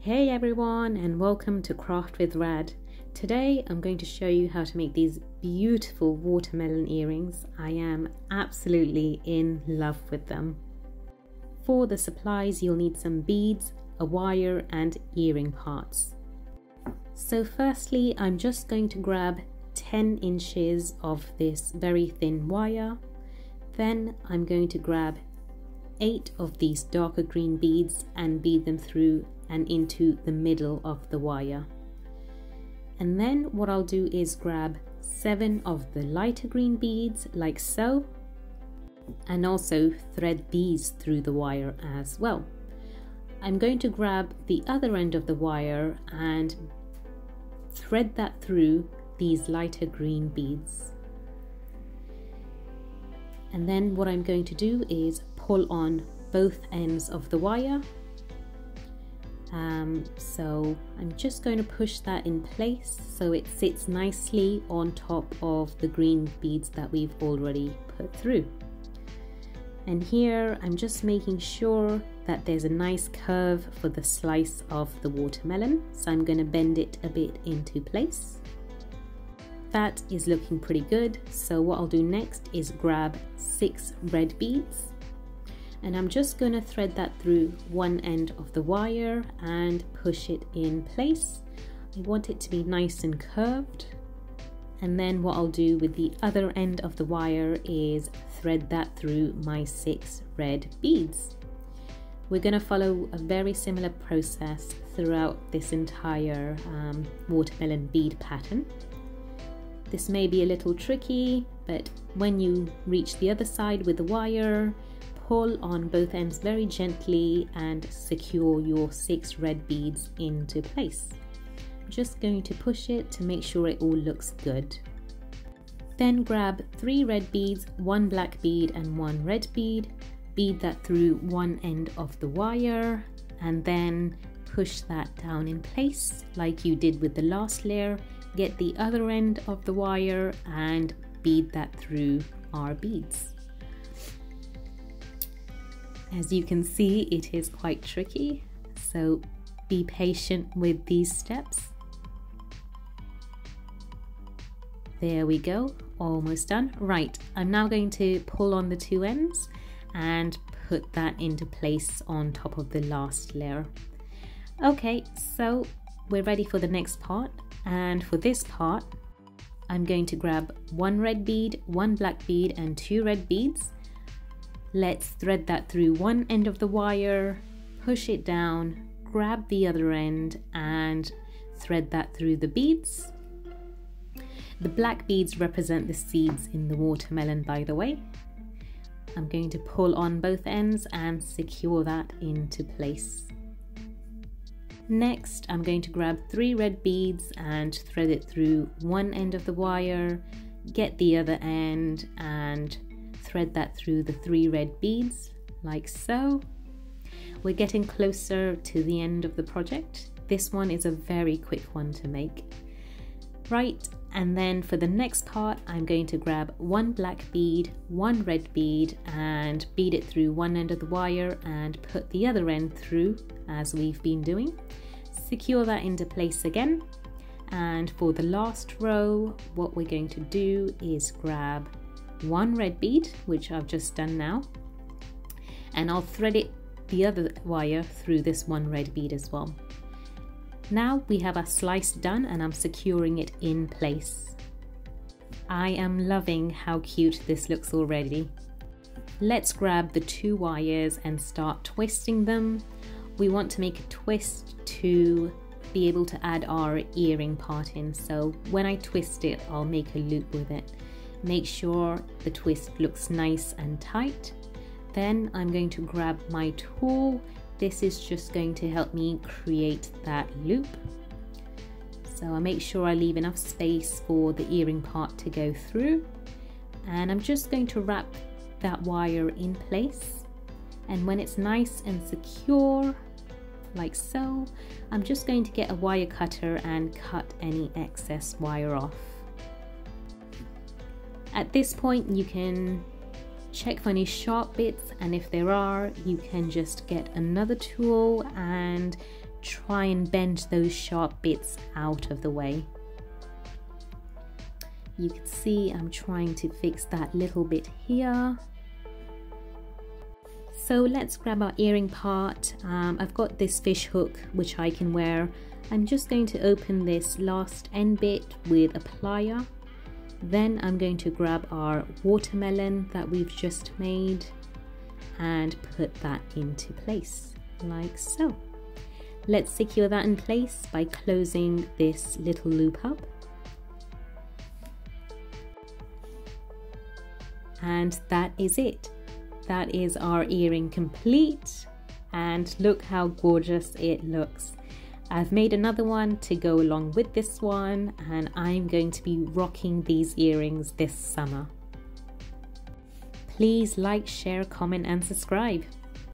Hey everyone, and welcome to Craft with Rad. Today I'm going to show you how to make these beautiful watermelon earrings. I am absolutely in love with them. For the supplies you'll need some beads, a wire and earring parts. So firstly I'm just going to grab 10 inches of this very thin wire. Then I'm going to grab 8 of these darker green beads and bead them through and into the middle of the wire. And then what I'll do is grab 7 of the lighter green beads like so, and also thread these through the wire as well. I'm going to grab the other end of the wire and thread that through these lighter green beads. And then what I'm going to do is pull on both ends of the wire. So I'm just going to push that in place so it sits nicely on top of the green beads that we've already put through. And here I'm just making sure that there's a nice curve for the slice of the watermelon. So I'm going to bend it a bit into place. That is looking pretty good. So what I'll do next is grab 6 red beads. And I'm just going to thread that through one end of the wire and push it in place. I want it to be nice and curved. And then what I'll do with the other end of the wire is thread that through my 6 red beads. We're going to follow a very similar process throughout this entire watermelon bead pattern. This may be a little tricky, but when you reach the other side with the wire, pull on both ends very gently and secure your 6 red beads into place. I'm just going to push it to make sure it all looks good. Then grab 3 red beads, 1 black bead and 1 red bead. Bead that through one end of the wire and then push that down in place like you did with the last layer. Get the other end of the wire and bead that through our beads. As you can see, it is quite tricky, so be patient with these steps. There we go, almost done. Right, I'm now going to pull on the 2 ends and put that into place on top of the last layer. Okay, so we're ready for the next part, and for this part, I'm going to grab 1 red bead, 1 black bead and 2 red beads. Let's thread that through one end of the wire, push it down, grab the other end and thread that through the beads. The black beads represent the seeds in the watermelon, by the way. I'm going to pull on both ends and secure that into place. Next, I'm going to grab 3 red beads and thread it through one end of the wire, get the other end and thread that through the 3 red beads like so. We're getting closer to the end of the project. This one is a very quick one to make. Right, and then for the next part I'm going to grab 1 black bead, 1 red bead and bead it through one end of the wire and put the other end through as we've been doing. Secure that into place again, and for the last row what we're going to do is grab 1 red bead, which I've just done now, and I'll thread it the other wire through this 1 red bead as well. Now we have our slice done and I'm securing it in place. I am loving how cute this looks already. Let's grab the 2 wires and start twisting them. We want to make a twist to be able to add our earring part in, so when I twist it I'll make a loop with it. Make sure the twist looks nice and tight. Then I'm going to grab my tool. This is just going to help me create that loop. So I make sure I leave enough space for the earring part to go through. And I'm just going to wrap that wire in place. And when it's nice and secure, like so, I'm just going to get a wire cutter and cut any excess wire off. At this point you can check for any sharp bits, and if there are, you can just get another tool and try and bend those sharp bits out of the way. You can see I'm trying to fix that little bit here. So let's grab our earring part. I've got this fish hook which I can wear. I'm just going to open this last end bit with a plier. Then I'm going to grab our watermelon that we've just made and put that into place like so. Let's secure that in place by closing this little loop up. And that is it. That is our earring complete, and look how gorgeous it looks. I've made another one to go along with this one, and I'm going to be rocking these earrings this summer. Please like, share, comment and subscribe.